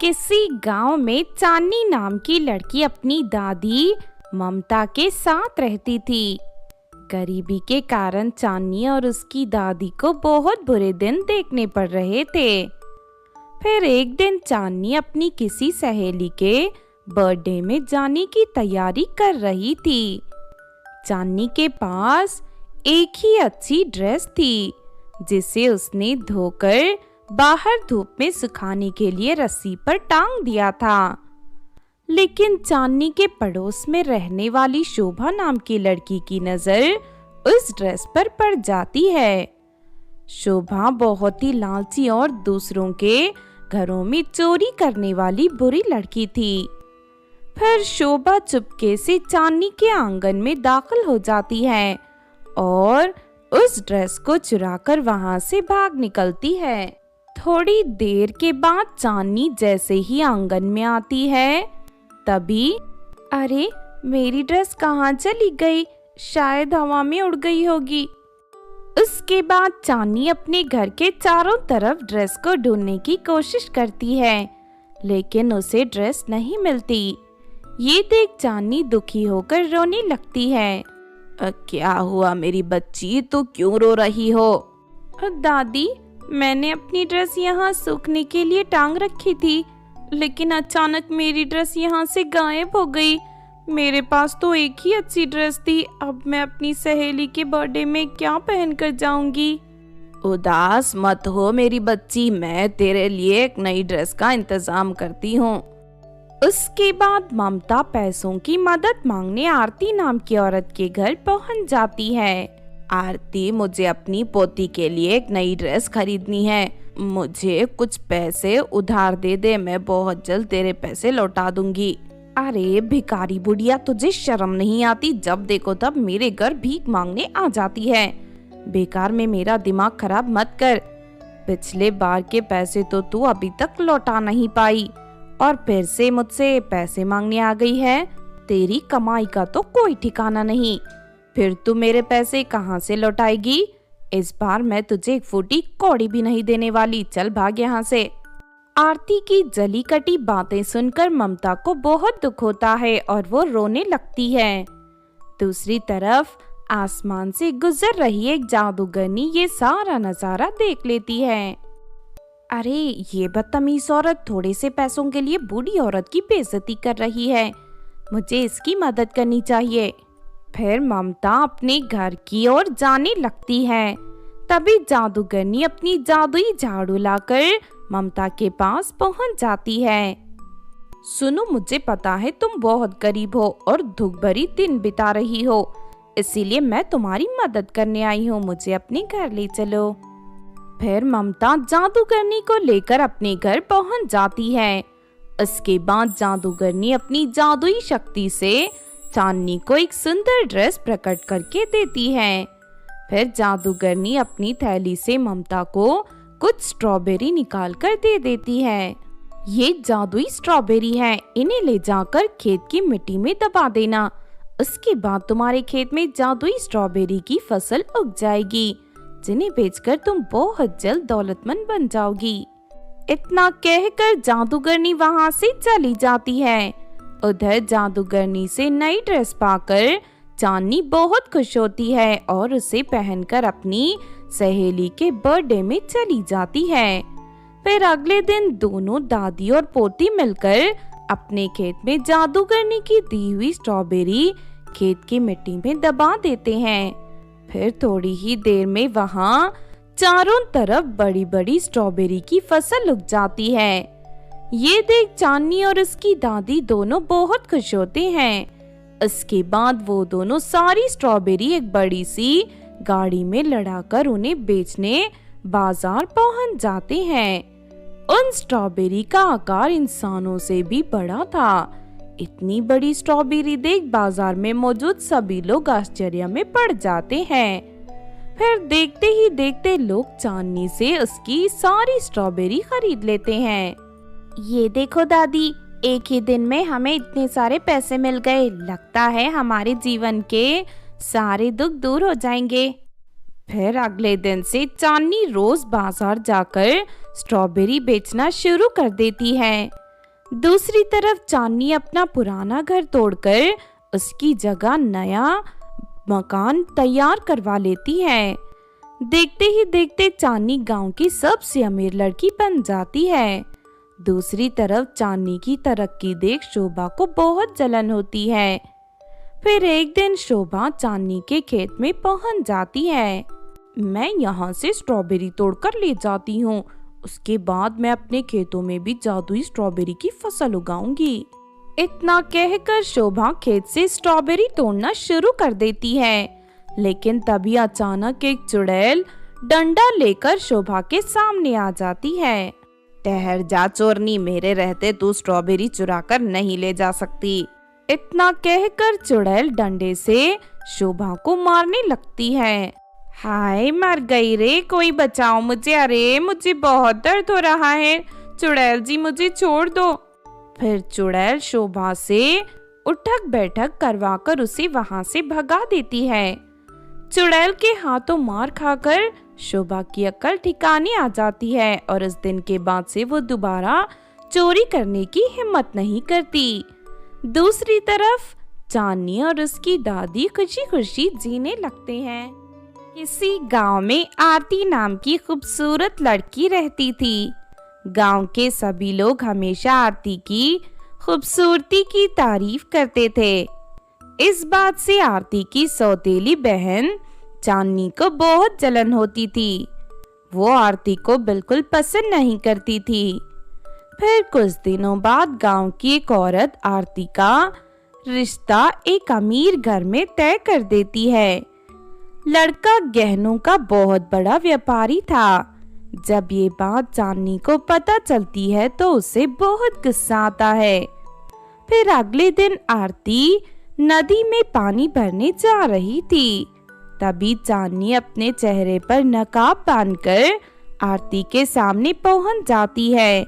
किसी गांव में चांदनी नाम की लड़की अपनी दादी ममता के साथ रहती थी। गरीबी के कारण चांदनी और उसकी दादी को बहुत बुरे दिन देखने पड़ रहे थे। फिर एक दिन चांदनी अपनी किसी सहेली के बर्थडे में जाने की तैयारी कर रही थी। चांदनी के पास एक ही अच्छी ड्रेस थी जिसे उसने धोकर बाहर धूप में सुखाने के लिए रस्सी पर टांग दिया था। लेकिन चांदनी के पड़ोस में रहने वाली शोभा नाम की लड़की की नजर उस ड्रेस पर पड़ जाती है। शोभा बहुत ही लालची और दूसरों के घरों में चोरी करने वाली बुरी लड़की थी। फिर शोभा चुपके से चांदनी के आंगन में दाखिल हो जाती है और उस ड्रेस को चुराकर वहां से भाग निकलती है। थोड़ी देर के बाद चांदनी जैसे ही आंगन में आती है तभी अरे मेरी ड्रेस कहाँ चली गई, शायद हवा में उड़ गई होगी। उसके बाद चांदनी अपने घर के चारों तरफ ड्रेस को ढूंढने की कोशिश करती है लेकिन उसे ड्रेस नहीं मिलती। ये देख चांदनी दुखी होकर रोने लगती है। क्या हुआ मेरी बच्ची, तू क्यों रो रही हो? दादी, मैंने अपनी ड्रेस यहाँ सूखने के लिए टांग रखी थी लेकिन अचानक मेरी ड्रेस यहाँ से गायब हो गई। मेरे पास तो एक ही अच्छी ड्रेस थी, अब मैं अपनी सहेली के बर्थडे में क्या पहनकर जाऊंगी? उदास मत हो मेरी बच्ची, मैं तेरे लिए एक नई ड्रेस का इंतजाम करती हूँ। उसके बाद ममता पैसों की मदद मांगने आरती नाम की औरत के घर पहुँच जाती है। आरती, मुझे अपनी पोती के लिए एक नई ड्रेस खरीदनी है, मुझे कुछ पैसे उधार दे दे, मैं बहुत जल्द तेरे पैसे लौटा दूंगी। अरे भिखारी बुढ़िया, तुझे शर्म नहीं आती? जब देखो तब मेरे घर भीख मांगने आ जाती है। बेकार में मेरा दिमाग खराब मत कर। पिछले बार के पैसे तो तू अभी तक लौटा नहीं पाई और फिर से मुझसे पैसे मांगने आ गई है। तेरी कमाई का तो कोई ठिकाना नहीं, फिर तू मेरे पैसे कहाँ से लौटाएगी? इस बार मैं तुझे एक फूटी कौड़ी भी नहीं देने वाली, चल भाग यहाँ से। आरती की जली कटी बातें सुनकर ममता को बहुत दुख होता है और वो रोने लगती है। दूसरी तरफ आसमान से गुजर रही एक जादूगरनी ये सारा नजारा देख लेती है। अरे ये बदतमीज औरत थोड़े से पैसों के लिए बूढ़ी औरत की बेइज्जती कर रही है, मुझे इसकी मदद करनी चाहिए। फिर ममता अपने घर की ओर जाने लगती है। तभी जादूगरनी अपनी जादुई झाड़ू लाकर ममता के पास पहुंच जाती है। सुनो, मुझे पता है तुम बहुत गरीब हो और दुख भरी दिन बिता रही हो, इसीलिए मैं तुम्हारी मदद करने आई हूँ, मुझे अपने घर ले चलो। फिर ममता जादूगरनी को लेकर अपने घर पहुंच जाती है। उसके बाद जादूगरनी अपनी जादुई शक्ति से चांदनी को एक सुंदर ड्रेस प्रकट करके देती है। फिर जादूगरनी अपनी थैली से ममता को कुछ स्ट्रॉबेरी निकाल कर दे देती है। ये जादुई स्ट्रॉबेरी है, इन्हें ले जाकर खेत की मिट्टी में दबा देना, उसके बाद तुम्हारे खेत में जादुई स्ट्रॉबेरी की फसल उग जाएगी, जिन्हें बेचकर तुम बहुत जल्द दौलतमंद बन जाओगी। इतना कहकर जादूगरनी वहाँ से चली जाती है। उधर जादूगरनी से नई ड्रेस पाकर चांदनी बहुत खुश होती है और उसे पहनकर अपनी सहेली के बर्थडे में चली जाती है। फिर अगले दिन दोनों दादी और पोती मिलकर अपने खेत में जादूगरनी की दी हुई स्ट्रॉबेरी खेत की मिट्टी में दबा देते हैं। फिर थोड़ी ही देर में वहाँ चारों तरफ बड़ी बड़ी स्ट्रॉबेरी की फसल उग जाती है। ये देख चांदनी और उसकी दादी दोनों बहुत खुश होते हैं। इसके बाद वो दोनों सारी स्ट्रॉबेरी एक बड़ी सी गाड़ी में लड़ाकर उन्हें बेचने बाजार पहुंच जाते हैं। उन स्ट्रॉबेरी का आकार इंसानों से भी बड़ा था। इतनी बड़ी स्ट्रॉबेरी देख बाजार में मौजूद सभी लोग आश्चर्य में पड़ जाते हैं। फिर देखते ही देखते लोग चांदनी से उसकी सारी स्ट्रॉबेरी खरीद लेते हैं। ये देखो दादी, एक ही दिन में हमें इतने सारे पैसे मिल गए, लगता है हमारे जीवन के सारे दुख दूर हो जाएंगे। फिर अगले दिन से चांदनी रोज बाजार जाकर स्ट्रॉबेरी बेचना शुरू कर देती है। दूसरी तरफ चांदनी अपना पुराना घर तोड़कर उसकी जगह नया मकान तैयार करवा लेती है। देखते ही देखते चांदनी गांव की सबसे अमीर लड़की बन जाती है। दूसरी तरफ चांदनी की तरक्की देख शोभा को बहुत जलन होती है। फिर एक दिन शोभा चांदनी के खेत में पहुंच जाती है। मैं यहाँ से स्ट्रॉबेरी तोड़कर ले जाती हूँ, उसके बाद मैं अपने खेतों में भी जादुई स्ट्रॉबेरी की फसल उगाऊंगी। इतना कहकर शोभा खेत से स्ट्रॉबेरी तोड़ना शुरू कर देती है, लेकिन तभी अचानक एक चुड़ैल डंडा लेकर शोभा के सामने आ जाती है। ठहर जा चोरनी, मेरे रहते तू स्ट्रॉबेरी चुरा कर नहीं ले जा सकती। इतना कहकर चुड़ैल डंडे से शोभा को मारने लगती है। हाय मर गई रे, कोई बचाओ मुझे, अरे मुझे बहुत दर्द हो रहा है, चुड़ैल जी मुझे छोड़ दो। फिर चुड़ैल शोभा से उठक बैठक करवाकर उसे वहां से भगा देती है। चुड़ैल के हाथों मार खाकर शोभा की अक्ल ठिकाने आ जाती है और उस दिन के बाद से वो दोबारा चोरी करने की हिम्मत नहीं करती। दूसरी तरफ चांदनी और उसकी दादी खुशी खुशी जीने लगते हैं। किसी गांव में आरती नाम की खूबसूरत लड़की रहती थी। गांव के सभी लोग हमेशा आरती की खूबसूरती की तारीफ करते थे। इस बात से आरती की सौतेली बहन चांदनी को बहुत जलन होती थी। वो आरती को बिल्कुल पसंद नहीं करती थी। फिर कुछ दिनों बाद गांव की एक औरत आरती का रिश्ता एक अमीर घर में तय कर देती है। लड़का गहनों का बहुत बड़ा व्यापारी था। जब ये बात चांदनी को पता चलती है तो उसे बहुत गुस्सा आता है। फिर अगले दिन आरती नदी में पानी भरने जा रही थी। तभी चांदनी अपने चेहरे पर नकाब बांधकर आरती के सामने पहुंच जाती है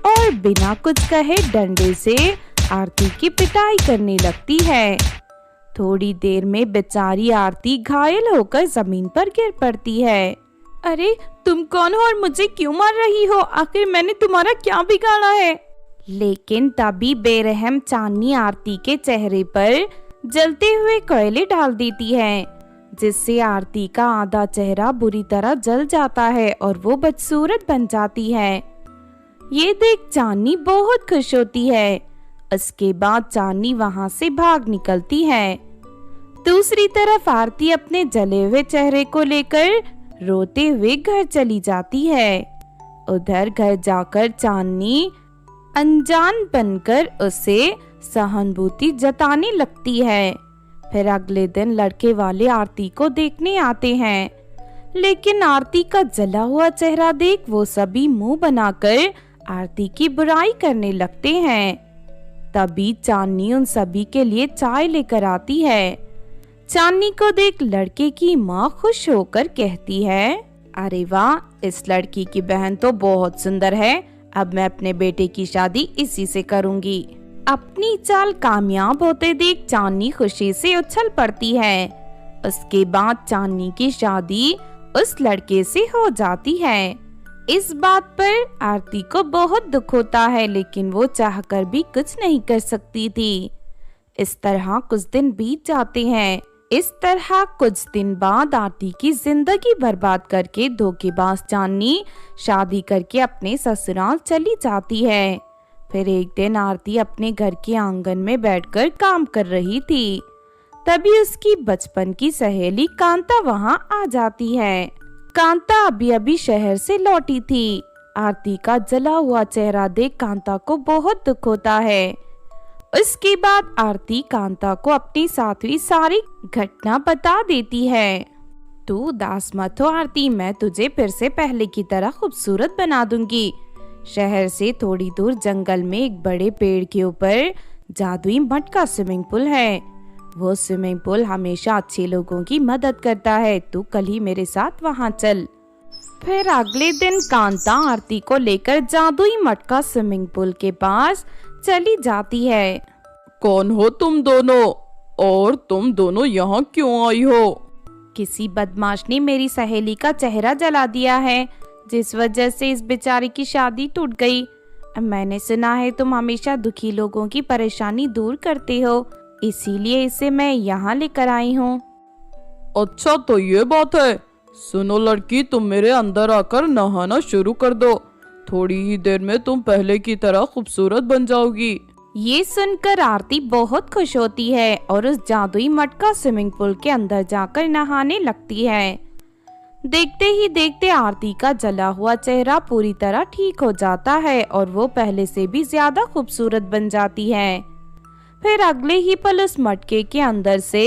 और बिना कुछ कहे डंडे से आरती की पिटाई करने लगती है। थोड़ी देर में बेचारी आरती घायल होकर जमीन पर गिर पड़ती है। अरे तुम कौन हो और मुझे क्यों मार रही हो? आखिर मैंने तुम्हारा क्या बिगाड़ा है? लेकिन तभी बेरहम चांदनी आरती के चेहरे पर जलते हुए कोयले डाल देती है, जिससे आरती का आधा चेहरा बुरी तरह जल जाता है और वो बदसूरत बन जाती है। ये देख चांदनी बहुत खुश होती है। उसके बाद चांदनी वहां से भाग निकलती है। दूसरी तरफ आरती अपने जले हुए चेहरे को लेकर रोते हुए घर चली जाती है। उधर घर जाकर चांदनी अनजान बनकर उसे सहानुभूति जताने लगती है। फिर अगले दिन लड़के वाले आरती को देखने आते हैं, लेकिन आरती का जला हुआ चेहरा देख वो सभी मुंह बनाकर आरती की बुराई करने लगते हैं। तभी चांदनी उन सभी के लिए चाय लेकर आती है। चांदनी को देख लड़के की माँ खुश होकर कहती है, अरे वाह, इस लड़की की बहन तो बहुत सुंदर है, अब मैं अपने बेटे की शादी इसी से करूंगी। अपनी चाल कामयाब होते देख चांदनी खुशी से उछल पड़ती है। उसके बाद चांदनी की शादी उस लड़के से हो जाती है। इस बात पर आरती को बहुत दुख होता है, लेकिन वो चाहकर भी कुछ नहीं कर सकती थी। इस तरह कुछ दिन बीत जाते हैं। इस तरह कुछ दिन बाद आरती की जिंदगी बर्बाद करके धोखेबाज चांदनी शादी करके अपने ससुराल चली जाती है। फिर एक दिन आरती अपने घर के आंगन में बैठकर काम कर रही थी। तभी उसकी बचपन की सहेली कांता वहां आ जाती है। कांता अभी अभी शहर से लौटी थी। आरती का जला हुआ चेहरा देख कांता को बहुत दुख होता है। उसके बाद आरती कांता को अपनी साथ हुई सारी घटना बता देती है। तू उदास मत हो आरती, मैं तुझे फिर से पहले की तरह खूबसूरत बना दूंगी। शहर से थोड़ी दूर जंगल में एक बड़े पेड़ के ऊपर जादुई मटका स्विमिंग पूल है। वो स्विमिंग पूल हमेशा अच्छे लोगों की मदद करता है। तू कल ही मेरे साथ वहाँ चल। फिर अगले दिन कांता आरती को लेकर जादुई मटका स्विमिंग पूल के पास चली जाती है। कौन हो तुम दोनों, और तुम दोनों यहाँ क्यों आई हो? किसी बदमाश ने मेरी सहेली का चेहरा जला दिया है, जिस वजह से इस बेचारी की शादी टूट गई। मैंने सुना है तुम हमेशा दुखी लोगों की परेशानी दूर करते हो, इसीलिए इसे मैं यहाँ लेकर आई हूँ। अच्छा तो ये बात है। सुनो लड़की, तुम मेरे अंदर आकर नहाना शुरू कर दो। थोड़ी ही देर में तुम पहले की तरह खूबसूरत बन जाओगी। ये सुनकर आरती बहुत खुश होती है और उस जादुई मटका स्विमिंग पूल के अंदर जाकर नहाने लगती है। देखते ही देखते आरती का जला हुआ चेहरा पूरी तरह ठीक हो जाता है और वो पहले से भी ज्यादा खूबसूरत बन जाती है। फिर अगले ही पल उस मटके के अंदर से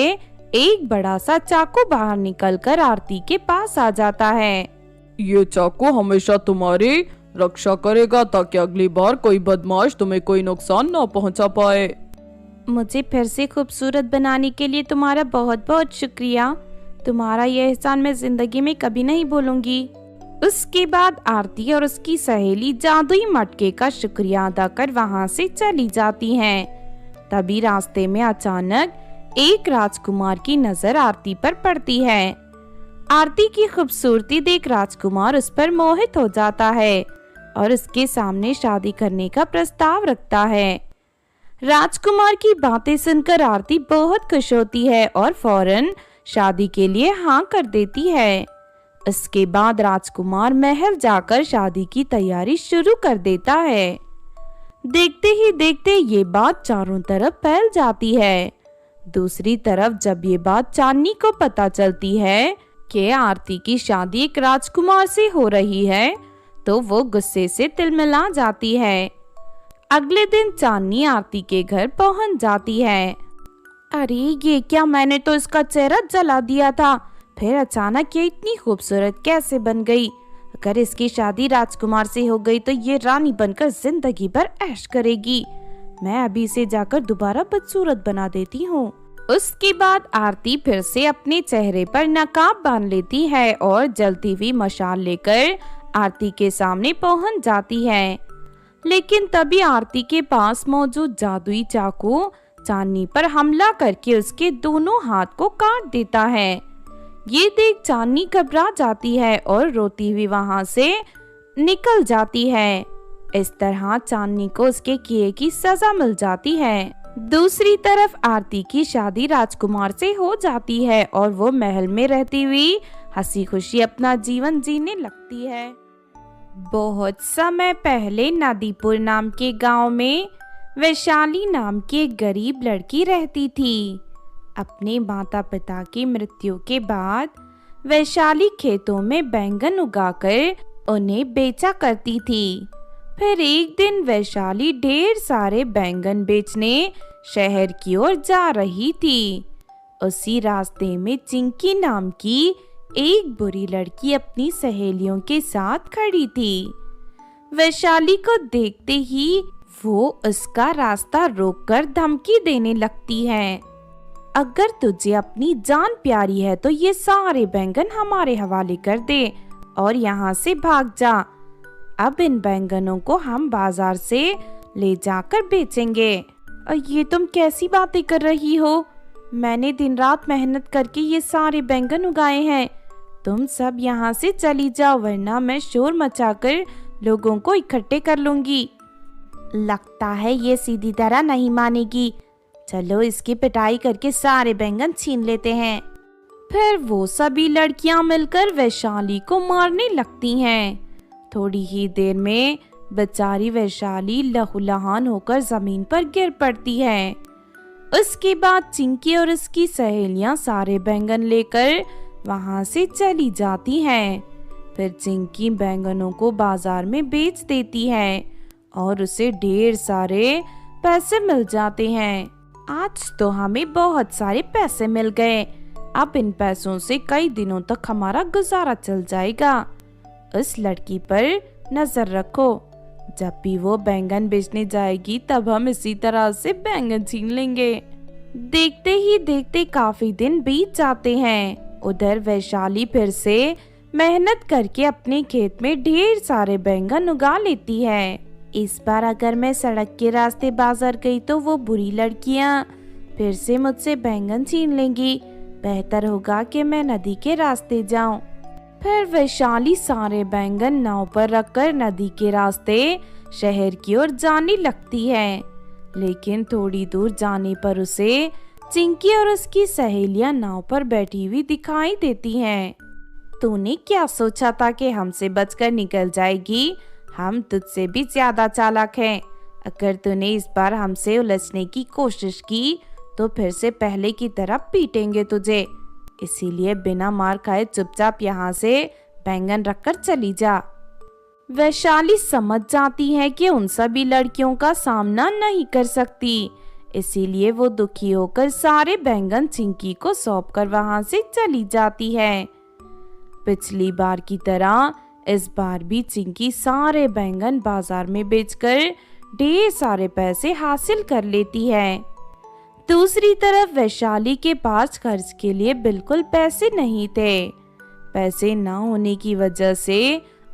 एक बड़ा सा चाकू बाहर निकलकर आरती के पास आ जाता है। ये चाकू हमेशा तुम्हारी रक्षा करेगा ताकि अगली बार कोई बदमाश तुम्हें कोई नुकसान ना पहुंचा पाए। मुझे फिर से खूबसूरत बनाने के लिए तुम्हारा बहुत बहुत शुक्रिया। तुम्हारा यह एहसान मैं जिंदगी में कभी नहीं भूलूंगी। उसके बाद आरती और उसकी सहेली जादुई मटके का शुक्रिया अदा कर वहां से चली जाती हैं। तभी रास्ते में अचानक एक राजकुमार की नजर आरती पर पड़ती है। आरती की खूबसूरती देख राजकुमार उस पर मोहित हो जाता है और उसके सामने शादी करने का प्रस्ताव रखता है। राजकुमार की बातें सुनकर आरती बहुत खुश होती है और फौरन शादी के लिए हाँ कर देती है। इसके बाद राजकुमार महल जाकर शादी की तैयारी शुरू कर देता है। देखते ही देखते ये बात चारों तरफ फैल जाती है। दूसरी तरफ जब ये बात चांदनी को पता चलती है कि आरती की शादी एक राजकुमार से हो रही है, तो वो गुस्से से तिलमिला जाती है। अगले दिन चांदनी आरती के घर पहुंच जाती है। अरे ये क्या, मैंने तो इसका चेहरा जला दिया था, फिर अचानक ये इतनी खूबसूरत कैसे बन गई? अगर इसकी शादी राजकुमार से हो गई तो ये रानी बनकर जिंदगी भर ऐश करेगी। मैं अभी इसे जाकर दोबारा बदसूरत बना देती हूँ। उसके बाद आरती फिर से अपने चेहरे पर नकाब बांध लेती है और जलती हुई मशाल लेकर आरती के सामने पहुंच जाती है। लेकिन तभी आरती के पास मौजूद जादुई चाकू चांदनी पर हमला करके उसके दोनों हाथ को काट देता है। ये देख चांदनी घबरा जाती है और रोती हुई वहां से निकल जाती है। इस तरह चांदनी को उसके किए की सजा मिल जाती है। दूसरी तरफ आरती की शादी राजकुमार से हो जाती है और वो महल में रहती हुई हंसी खुशी अपना जीवन जीने लगती है। बहुत समय पहले नदीपुर नाम के गांव में वैशाली नाम की एक गरीब लड़की रहती थी। अपने माता पिता की मृत्यु के बाद वैशाली खेतों में बैंगन उगाकर उन्हें बेचा करती थी। फिर एक दिन वैशाली ढेर सारे बैंगन बेचने शहर की ओर जा रही थी। उसी रास्ते में चिंकी नाम की एक बुरी लड़की अपनी सहेलियों के साथ खड़ी थी। वैशाली को देखते ही वो उसका रास्ता रोककर धमकी देने लगती है। अगर तुझे अपनी जान प्यारी है तो ये सारे बैंगन हमारे हवाले कर दे और यहाँ से भाग जा। अब इन बैंगनों को हम बाजार से ले जाकर बेचेंगे। ये तुम कैसी बातें कर रही हो? मैंने दिन रात मेहनत करके ये सारे बैंगन उगाए हैं। तुम सब यहाँ से चली जाओ वरना मैं शोर मचाकर लोगों को इकट्ठे कर लूंगी। लगता है ये सीधी तरह नहीं मानेगी। चलो इसकी पिटाई करके सारे बैंगन छीन लेते हैं। फिर वो सभी लड़कियां मिलकर वैशाली को मारने लगती हैं। थोड़ी ही देर में बेचारी वैशाली लहूलुहान होकर जमीन पर गिर पड़ती है। उसके बाद चिंकी और उसकी सहेलियां सारे बैंगन लेकर वहां से चली जाती हैं। फिर चिंकी बैंगनों को बाजार में बेच देती है और उसे ढेर सारे पैसे मिल जाते हैं। आज तो हमें बहुत सारे पैसे मिल गए। अब इन पैसों से कई दिनों तक हमारा गुजारा चल जाएगा। उस लड़की पर नजर रखो, जब भी वो बैंगन बेचने जाएगी तब हम इसी तरह से बैंगन छीन लेंगे। देखते ही देखते काफी दिन बीत जाते हैं। उधर वैशाली फिर से मेहनत करके अपने खेत में ढेर सारे बैंगन उगा लेती है। इस बार अगर मैं सड़क के रास्ते बाजार गई तो वो बुरी लड़कियां फिर से मुझसे बैंगन छीन लेंगी। बेहतर होगा कि मैं नदी के रास्ते जाऊं। फिर वैशाली सारे बैंगन नाव पर रखकर नदी के रास्ते शहर की ओर जाने लगती है। लेकिन थोड़ी दूर जाने पर उसे चिंकी और उसकी सहेलियां नाव पर बैठी हुई दिखाई देती हैं। तूने क्या सोचा था कि हमसे बचकर निकल जाएगी? हम तुझसे भी ज्यादा चालाक हैं। अगर तूने इस बार हमसे उलझने की कोशिश की तो फिर से पहले की तरह पीटेंगे तुझे। इसीलिए बिना मार खाए चुपचाप यहाँ से बैंगन रखकर चली जा। वैशाली समझ जाती है कि उन सभी लड़कियों का सामना नहीं कर सकती, इसीलिए वो दुखी होकर सारे बैंगन चिंकी को सौंपकर वहां से चली जाती है। पिछली बार की तरह इस बार भी चिंकी सारे बैंगन बाजार में बेचकर ढेर सारे पैसे हासिल कर लेती है। दूसरी तरफ वैशाली के पास खर्च के लिए बिल्कुल पैसे नहीं थे। पैसे न होने की वजह से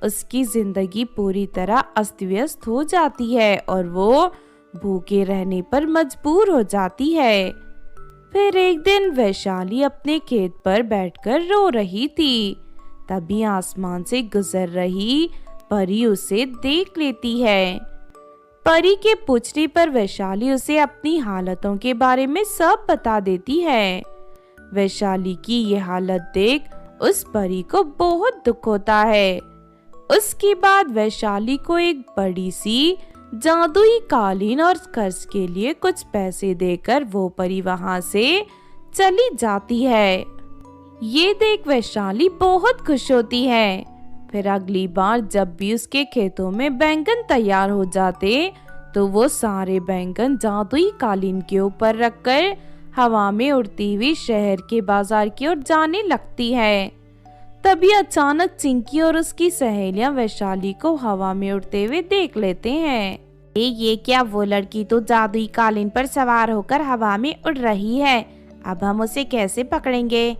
उसकी जिंदगी पूरी तरह अस्त व्यस्त हो जाती है और वो भूखे रहने पर मजबूर हो जाती है। फिर एक दिन वैशाली अपने खेत पर बैठकर रो रही थी। तभी आसमान से गुजर रही परी उसे देख लेती है। परी के पूछने पर वैशाली उसे अपनी हालतों के बारे में सब बता देती है। वैशाली की ये हालत देख उस परी को बहुत दुख होता है। उसके बाद वैशाली को एक बड़ी सी जादुई कालीन और कर्ज के लिए कुछ पैसे देकर वो परी वहां से चली जाती है। ये देख वैशाली बहुत खुश होती है। फिर अगली बार जब भी उसके खेतों में बैंगन तैयार हो जाते तो वो सारे बैंगन जादुई कालीन के ऊपर रखकर हवा में उड़ती हुई शहर के बाजार की ओर जाने लगती है। तभी अचानक चिंकी और उसकी सहेलियां वैशाली को हवा में उड़ते हुए देख लेते हैं। ये क्या, वो लड़की तो जादुई कालीन पर सवार होकर हवा में उड़ रही है। अब हम उसे कैसे पकड़ेंगे?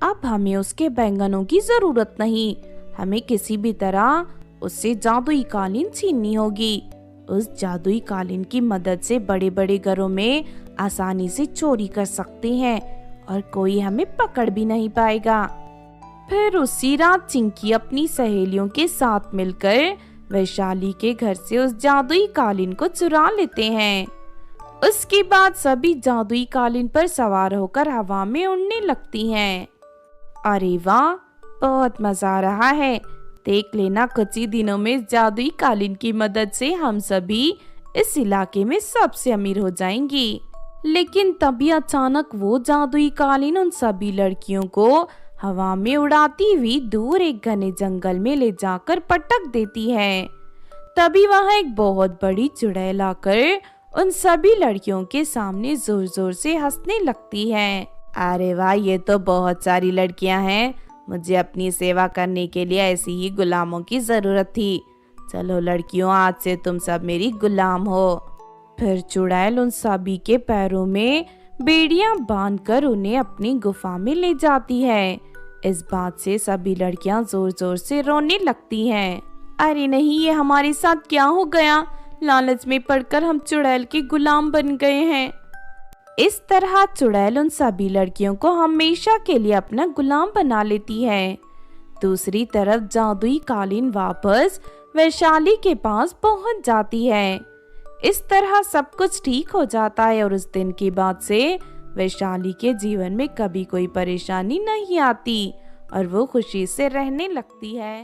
अब हमें उसके बैंगनों की जरूरत नहीं, हमें किसी भी तरह उससे जादुई कालीन छीननी होगी। उस जादुई कालीन की मदद से बड़े बड़े घरों में आसानी से चोरी कर सकते हैं और कोई हमें पकड़ भी नहीं पाएगा। फिर उसी रात चिंकी अपनी सहेलियों के साथ मिलकर वैशाली के घर से उस जादुई कालीन को चुरा लेते हैं। उसके बाद सभी जादुई कालीन पर सवार होकर हवा में उड़ने लगती हैं। अरे वाह, बहुत मजा आ रहा है। देख लेना, कुछ ही दिनों में इस जादुई कालीन की मदद से हम सभी इस इलाके में सबसे अमीर हो जाएंगी। लेकिन तभी अचानक वो जादुई कालीन उन सभी लड़कियों को हवा में उड़ाती हुई दूर एक घने जंगल में ले जाकर पटक देती है। तभी वहां एक बहुत बड़ी चुड़ैल आकर उन सभी लड़कियों के सामने जोर जोर से हंसने लगती है। अरे वाह, ये तो बहुत सारी लड़कियां हैं। मुझे अपनी सेवा करने के लिए ऐसी ही गुलामों की जरूरत थी। चलो लड़कियों, आज से तुम सब मेरी गुलाम हो। फिर चुड़ैल उन सभी के पैरों में बेड़ियां बांधकर उन्हें अपनी गुफा में ले जाती है। इस बात से सभी लड़कियां जोर जोर से रोने लगती हैं। अरे नहीं, ये हमारे साथ क्या हो गया? लालच में पड़कर हम चुड़ैल के गुलाम बन गए हैं। इस तरह चुड़ैल उन सभी लड़कियों को हमेशा के लिए अपना गुलाम बना लेती है। दूसरी तरफ जादुई कालीन वापस वैशाली के पहुंच पहुंच जाती है। इस तरह सब कुछ ठीक हो जाता है और उस दिन के बाद से वैशाली के जीवन में कभी कोई परेशानी नहीं आती और वो खुशी से रहने लगती है।